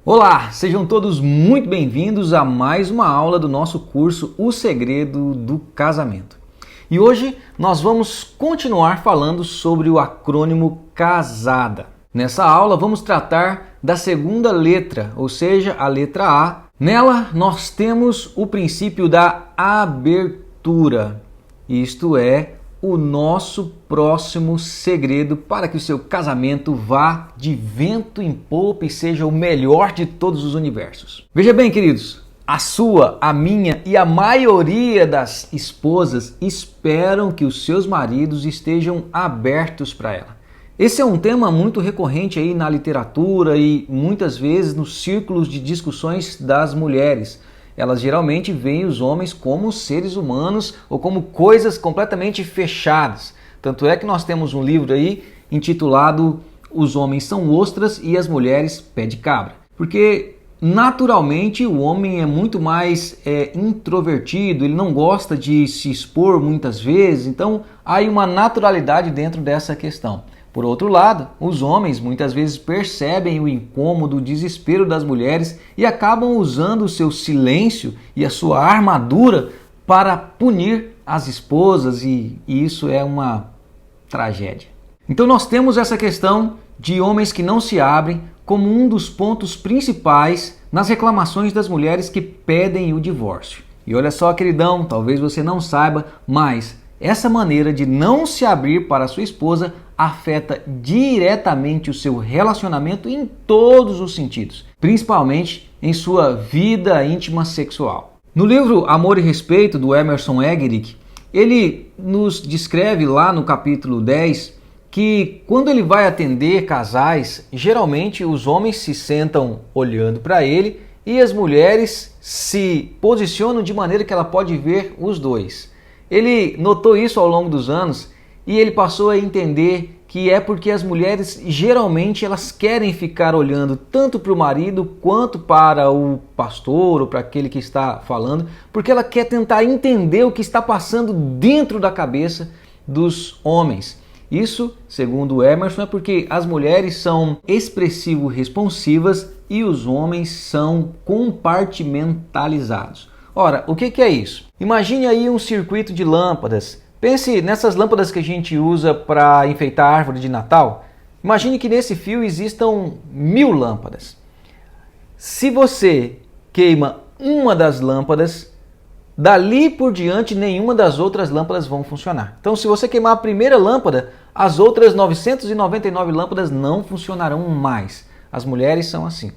Olá, sejam todos muito bem-vindos a mais uma aula do nosso curso O Segredo do Casamento. E hoje nós vamos continuar falando sobre o acrônimo CASADA. Nessa aula vamos tratar da segunda letra, ou seja, a letra A. Nela nós temos o princípio da abertura, isto é, o nosso próximo segredo para que o seu casamento vá de vento em popa e seja o melhor de todos os universos. Veja bem, queridos, a sua, a minha e a maioria das esposas esperam que os seus maridos estejam abertos para ela. Esse é um tema muito recorrente aí na literatura e muitas vezes nos círculos de discussões das mulheres. Elas geralmente veem os homens como seres humanos ou como coisas completamente fechadas. Tanto é que nós temos um livro aí intitulado Os Homens São Ostras e as Mulheres Pé de Cabra. Porque naturalmente o homem é muito mais introvertido, ele não gosta de se expor muitas vezes, então há uma naturalidade dentro dessa questão. Por outro lado, os homens muitas vezes percebem o incômodo, o desespero das mulheres e acabam usando o seu silêncio e a sua armadura para punir as esposas e isso é uma tragédia. Então nós temos essa questão de homens que não se abrem como um dos pontos principais nas reclamações das mulheres que pedem o divórcio. E olha só, queridão, talvez você não saiba, mas essa maneira de não se abrir para a sua esposa afeta diretamente o seu relacionamento em todos os sentidos, principalmente em sua vida íntima sexual. No livro Amor e Respeito, do Emerson Eggerichs, ele nos descreve lá no capítulo 10 que quando ele vai atender casais, geralmente os homens se sentam olhando para ele e as mulheres se posicionam de maneira que ela pode ver os dois. Ele notou isso ao longo dos anos e ele passou a entender que é porque as mulheres geralmente elas querem ficar olhando tanto para o marido quanto para o pastor ou para aquele que está falando, porque ela quer tentar entender o que está passando dentro da cabeça dos homens. Isso, segundo Emerson, é porque as mulheres são expressivo-responsivas e os homens são compartimentalizados. Ora, o que é isso? Imagine aí um circuito de lâmpadas. Pense nessas lâmpadas que a gente usa para enfeitar a árvore de Natal. Imagine que nesse fio existam 1000 lâmpadas. Se você queima uma das lâmpadas, dali por diante nenhuma das outras lâmpadas vão funcionar. Então, se você queimar a primeira lâmpada, as outras 999 lâmpadas não funcionarão mais. As mulheres são assim.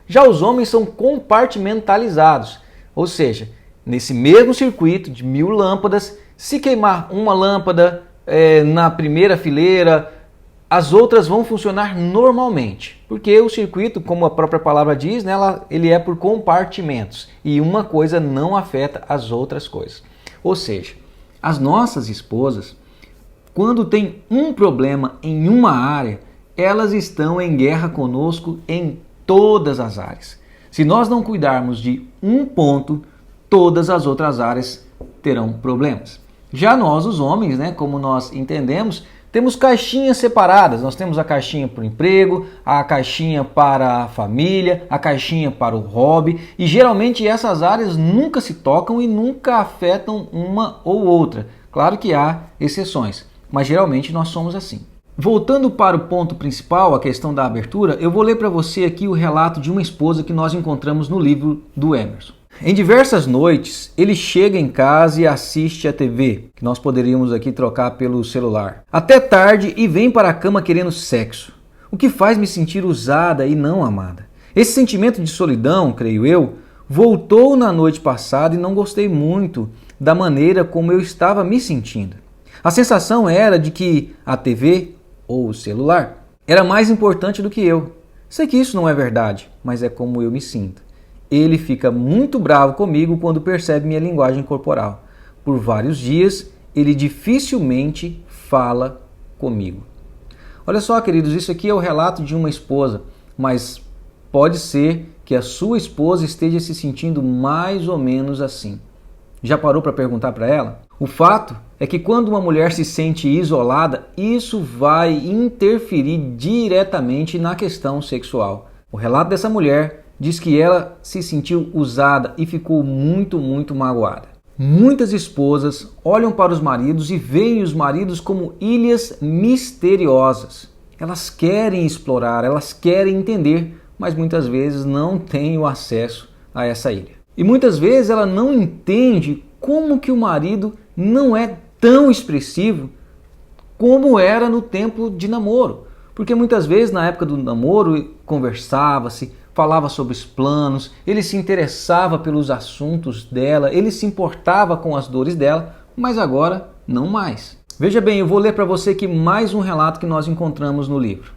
Já os homens são compartimentalizados. Ou seja, nesse mesmo circuito de 1000 lâmpadas, se queimar uma lâmpada na primeira fileira, as outras vão funcionar normalmente. Porque o circuito, como a própria palavra diz, né, ele é por compartimentos. E uma coisa não afeta as outras coisas. Ou seja, as nossas esposas, quando tem um problema em uma área, elas estão em guerra conosco em todas as áreas. Se nós não cuidarmos de um ponto, todas as outras áreas terão problemas. Já nós, os homens, né, como nós entendemos, temos caixinhas separadas. Nós temos a caixinha para o emprego, a caixinha para a família, a caixinha para o hobby. E geralmente essas áreas nunca se tocam e nunca afetam uma ou outra. Claro que há exceções, mas geralmente nós somos assim. Voltando para o ponto principal, a questão da abertura, eu vou ler para você aqui o relato de uma esposa que nós encontramos no livro do Emerson. Em diversas noites, ele chega em casa e assiste a TV, que nós poderíamos aqui trocar pelo celular, até tarde e vem para a cama querendo sexo, o que faz me sentir usada e não amada. Esse sentimento de solidão, creio eu, voltou na noite passada e não gostei muito da maneira como eu estava me sentindo. A sensação era de que a TV ou o celular era mais importante do que eu. Sei que isso não é verdade, mas é como eu me sinto. Ele fica muito bravo comigo quando percebe minha linguagem corporal. Por vários dias, ele dificilmente fala comigo. Olha só, queridos, isso aqui é o relato de uma esposa, mas pode ser que a sua esposa esteja se sentindo mais ou menos assim. Já parou para perguntar para ela? O fato é que quando uma mulher se sente isolada, isso vai interferir diretamente na questão sexual. O relato dessa mulher diz que ela se sentiu usada e ficou muito magoada. Muitas esposas olham para os maridos e veem os maridos como ilhas misteriosas. Elas querem explorar, elas querem entender, mas muitas vezes não têm o acesso a essa ilha. E muitas vezes ela não entende como que o marido não é tão expressivo como era no tempo de namoro. Porque muitas vezes na época do namoro conversava-se, falava sobre os planos, ele se interessava pelos assuntos dela, ele se importava com as dores dela, mas agora não mais. Veja bem, eu vou ler para você aqui mais um relato que nós encontramos no livro.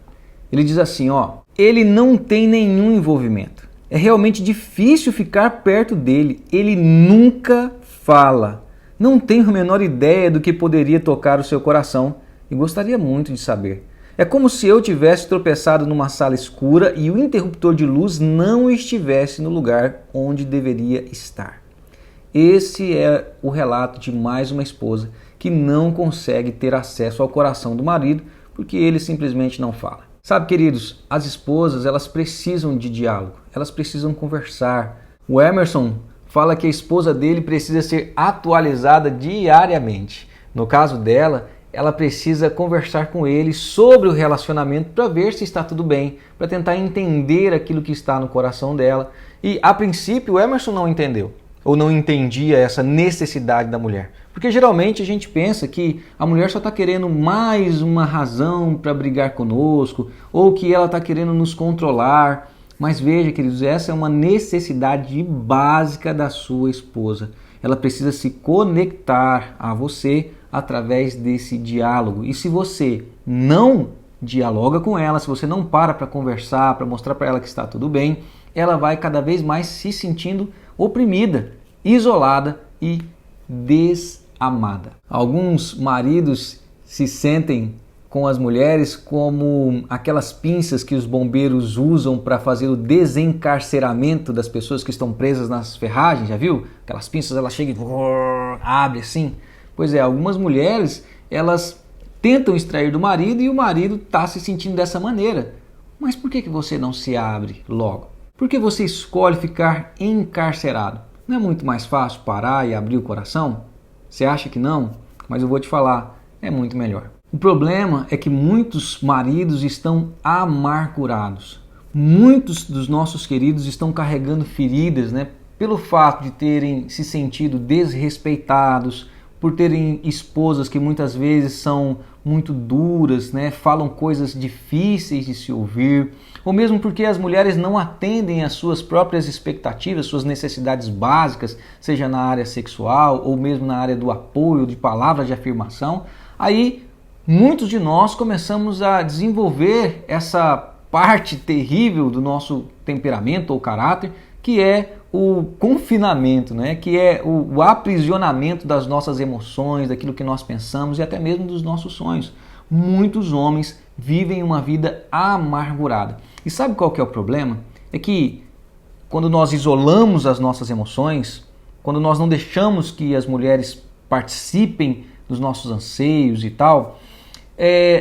Ele diz assim, ele não tem nenhum envolvimento. É realmente difícil ficar perto dele. Ele nunca fala. Não tenho a menor ideia do que poderia tocar o seu coração e gostaria muito de saber. É como se eu tivesse tropeçado numa sala escura e o interruptor de luz não estivesse no lugar onde deveria estar. Esse é o relato de mais uma esposa que não consegue ter acesso ao coração do marido porque ele simplesmente não fala. Sabe, queridos, as esposas, elas precisam de diálogo, elas precisam conversar. O Emerson fala que a esposa dele precisa ser atualizada diariamente. No caso dela, ela precisa conversar com ele sobre o relacionamento para ver se está tudo bem, para tentar entender aquilo que está no coração dela. E, a princípio, o Emerson não entendeu, ou não entendia essa necessidade da mulher. Porque geralmente a gente pensa que a mulher só está querendo mais uma razão para brigar conosco, ou que ela está querendo nos controlar. Mas veja, queridos, essa é uma necessidade básica da sua esposa. Ela precisa se conectar a você através desse diálogo. E se você não dialoga com ela, se você não para conversar, para mostrar para ela que está tudo bem, ela vai cada vez mais se sentindo oprimida, isolada e desamada. Alguns maridos se sentem com as mulheres como aquelas pinças que os bombeiros usam para fazer o desencarceramento das pessoas que estão presas nas ferragens, já viu? Aquelas pinças, elas chegam e abre assim. Pois é, algumas mulheres, elas tentam extrair do marido e o marido está se sentindo dessa maneira. Mas por que você não se abre logo? Por que você escolhe ficar encarcerado? Não é muito mais fácil parar e abrir o coração? Você acha que não? Mas eu vou te falar, é muito melhor. O problema é que muitos maridos estão amargurados. Muitos dos nossos queridos estão carregando feridas, pelo fato de terem se sentido desrespeitados, por terem esposas que muitas vezes são muito duras, falam coisas difíceis de se ouvir, ou mesmo porque as mulheres não atendem às suas próprias expectativas, suas necessidades básicas, seja na área sexual ou mesmo na área do apoio, de palavras de afirmação. Aí muitos de nós começamos a desenvolver essa parte terrível do nosso temperamento ou caráter, que é o confinamento, que é o aprisionamento das nossas emoções, daquilo que nós pensamos e até mesmo dos nossos sonhos. Muitos homens vivem uma vida amargurada. E sabe qual que é o problema? É que quando nós isolamos as nossas emoções, quando nós não deixamos que as mulheres participem dos nossos anseios e tal,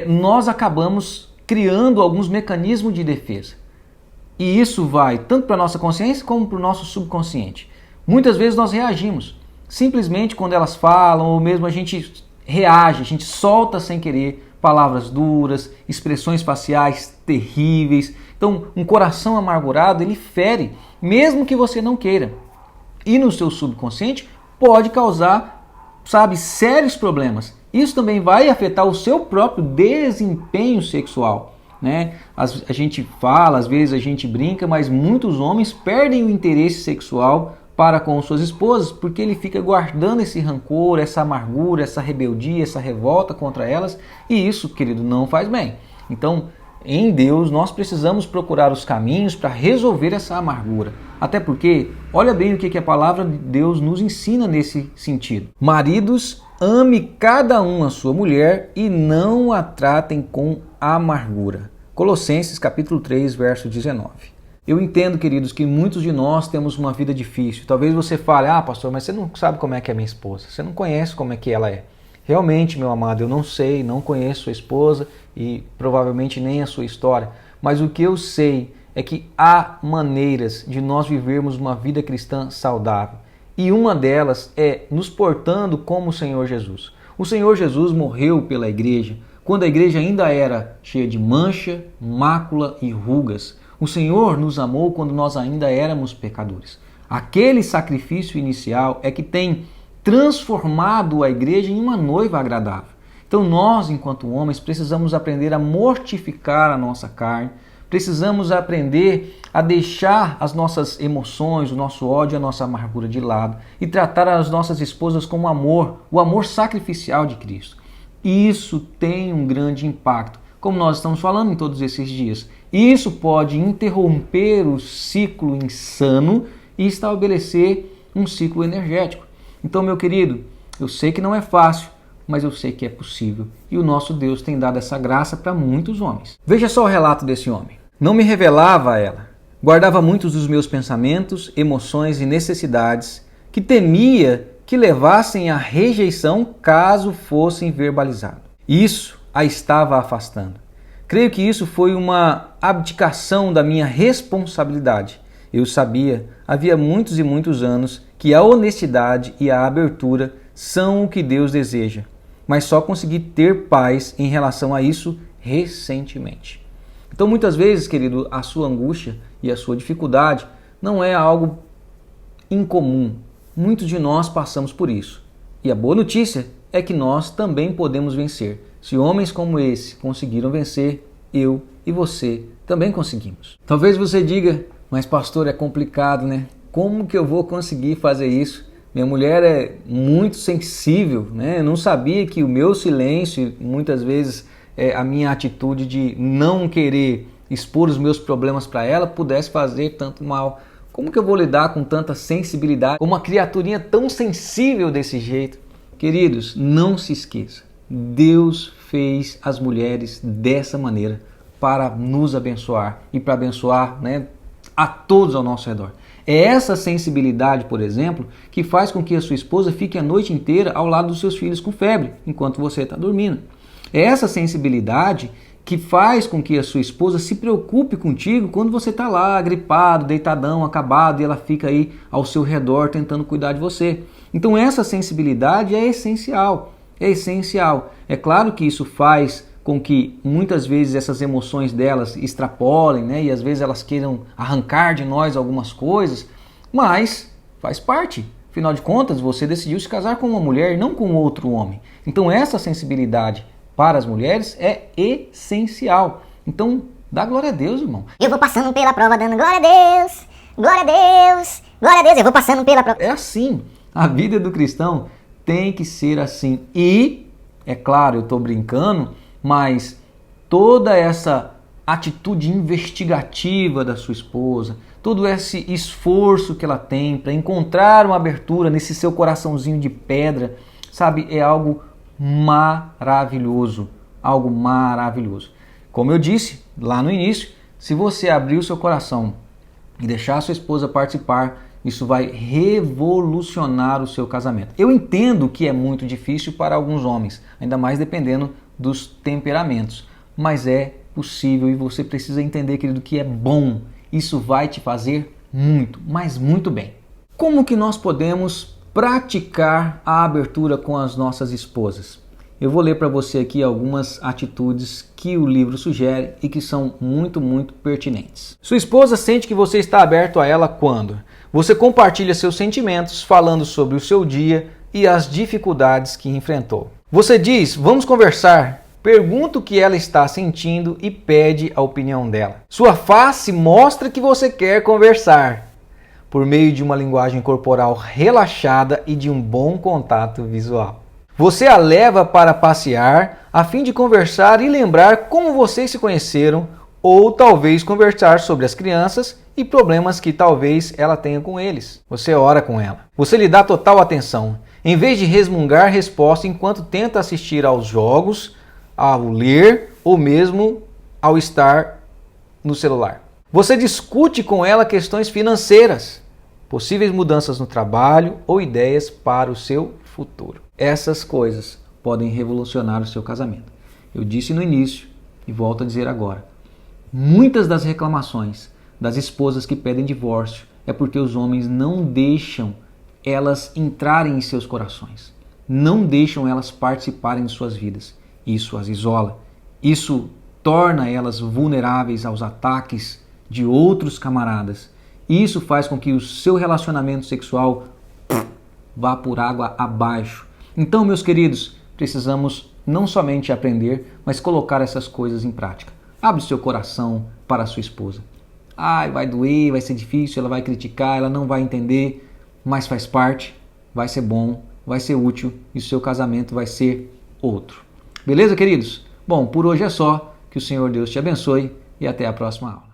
nós acabamos criando alguns mecanismos de defesa. E isso vai tanto para a nossa consciência como para o nosso subconsciente. Muitas vezes nós reagimos. Simplesmente quando elas falam, ou mesmo a gente reage, a gente solta sem querer palavras duras, expressões faciais terríveis. Então, um coração amargurado, ele fere, mesmo que você não queira. E no seu subconsciente pode causar, sérios problemas. Isso também vai afetar o seu próprio desempenho sexual. A gente fala, às vezes a gente brinca, mas muitos homens perdem o interesse sexual para com suas esposas porque ele fica guardando esse rancor, essa amargura, essa rebeldia, essa revolta contra elas, e isso, querido, não faz bem. Então, em Deus, nós precisamos procurar os caminhos para resolver essa amargura. Até porque, olha bem o que a palavra de Deus nos ensina nesse sentido. Maridos, ame cada um a sua mulher e não a tratem com amargura. Colossenses capítulo 3, verso 19. Eu entendo, queridos, que muitos de nós temos uma vida difícil. Talvez você fale, pastor, mas você não sabe como é que é minha esposa. Você não conhece como é que ela é. Realmente, meu amado, eu não sei, não conheço sua esposa e provavelmente nem a sua história. Mas o que eu sei é que há maneiras de nós vivermos uma vida cristã saudável. E uma delas é nos portando como o Senhor Jesus. O Senhor Jesus morreu pela igreja quando a igreja ainda era cheia de mancha, mácula e rugas. O Senhor nos amou quando nós ainda éramos pecadores. Aquele sacrifício inicial é que tem transformado a igreja em uma noiva agradável. Então nós, enquanto homens, precisamos aprender a mortificar a nossa carne, precisamos aprender a deixar as nossas emoções, o nosso ódio, a nossa amargura de lado e tratar as nossas esposas como amor, o amor sacrificial de Cristo. E isso tem um grande impacto, como nós estamos falando em todos esses dias. Isso pode interromper o ciclo insano e estabelecer um ciclo energético. Então, meu querido, eu sei que não é fácil, mas eu sei que é possível. E o nosso Deus tem dado essa graça para muitos homens. Veja só o relato desse homem. Não me revelava a ela. Guardava muitos dos meus pensamentos, emoções e necessidades, que temia que levassem à rejeição caso fossem verbalizados. Isso a estava afastando. Creio que isso foi uma abdicação da minha responsabilidade. Eu sabia, havia muitos e muitos anos, que a honestidade e a abertura são o que Deus deseja, mas só consegui ter paz em relação a isso recentemente. Então, muitas vezes, querido, a sua angústia e a sua dificuldade não é algo incomum. Muitos de nós passamos por isso. E a boa notícia é que nós também podemos vencer. Se homens como esse conseguiram vencer, eu e você também conseguimos. Talvez você diga, mas pastor, é complicado, né? Como que eu vou conseguir fazer isso? Minha mulher é muito sensível, né? Eu não sabia que o meu silêncio, muitas vezes a minha atitude de não querer expor os meus problemas para ela pudesse fazer tanto mal. Como que eu vou lidar com tanta sensibilidade, com uma criaturinha tão sensível desse jeito? Queridos, não se esqueça. Deus fez as mulheres dessa maneira para nos abençoar e para abençoar, né, a todos ao nosso redor. É essa sensibilidade, por exemplo, que faz com que a sua esposa fique a noite inteira ao lado dos seus filhos com febre, enquanto você está dormindo. É essa sensibilidade que faz com que a sua esposa se preocupe contigo quando você está lá, gripado, deitadão, acabado, e ela fica aí ao seu redor tentando cuidar de você. Então essa sensibilidade é essencial, é essencial. É claro que isso faz com que muitas vezes essas emoções delas extrapolem, né? E às vezes elas queiram arrancar de nós algumas coisas, mas faz parte. Afinal de contas, você decidiu se casar com uma mulher e não com outro homem. Então essa sensibilidade para as mulheres é essencial. Então, dá glória a Deus, irmão. Eu vou passando pela prova dando glória a Deus, glória a Deus, glória a Deus. Eu vou passando pela prova. É assim. A vida do cristão tem que ser assim. E, é claro, eu estou brincando, mas toda essa atitude investigativa da sua esposa, todo esse esforço que ela tem para encontrar uma abertura nesse seu coraçãozinho de pedra, sabe, é algo maravilhoso, algo maravilhoso. Como eu disse lá no início, se você abrir o seu coração e deixar a sua esposa participar, isso vai revolucionar o seu casamento. Eu entendo que é muito difícil para alguns homens, ainda mais dependendo dos temperamentos, mas é possível e você precisa entender, querido, que é bom. Isso vai te fazer muito, mas muito bem. Como que nós podemos praticar a abertura com as nossas esposas? Eu vou ler para você aqui algumas atitudes que o livro sugere e que são muito, muito pertinentes. Sua esposa sente que você está aberto a ela quando você compartilha seus sentimentos, falando sobre o seu dia e as dificuldades que enfrentou. Você diz, vamos conversar, pergunta o que ela está sentindo e pede a opinião dela. Sua face mostra que você quer conversar, por meio de uma linguagem corporal relaxada e de um bom contato visual. Você a leva para passear a fim de conversar e lembrar como vocês se conheceram, ou talvez conversar sobre as crianças e problemas que talvez ela tenha com eles. Você ora com ela. Você lhe dá total atenção, em vez de resmungar resposta enquanto tenta assistir aos jogos, ao ler ou mesmo ao estar no celular. Você discute com ela questões financeiras, possíveis mudanças no trabalho ou ideias para o seu futuro. Essas coisas podem revolucionar o seu casamento. Eu disse no início e volto a dizer agora. Muitas das reclamações das esposas que pedem divórcio é porque os homens não deixam elas entrarem em seus corações, não deixam elas participarem de suas vidas. Isso as isola, isso torna elas vulneráveis aos ataques de outros camaradas. Isso faz com que o seu relacionamento sexual vá por água abaixo. Então, meus queridos, precisamos não somente aprender, mas colocar essas coisas em prática. Abre o seu coração para a sua esposa. Ai, vai doer, vai ser difícil, ela vai criticar, ela não vai entender, mas faz parte, vai ser bom, vai ser útil e o seu casamento vai ser outro. Beleza, queridos? Bom, por hoje é só. Que o Senhor Deus te abençoe e até a próxima aula.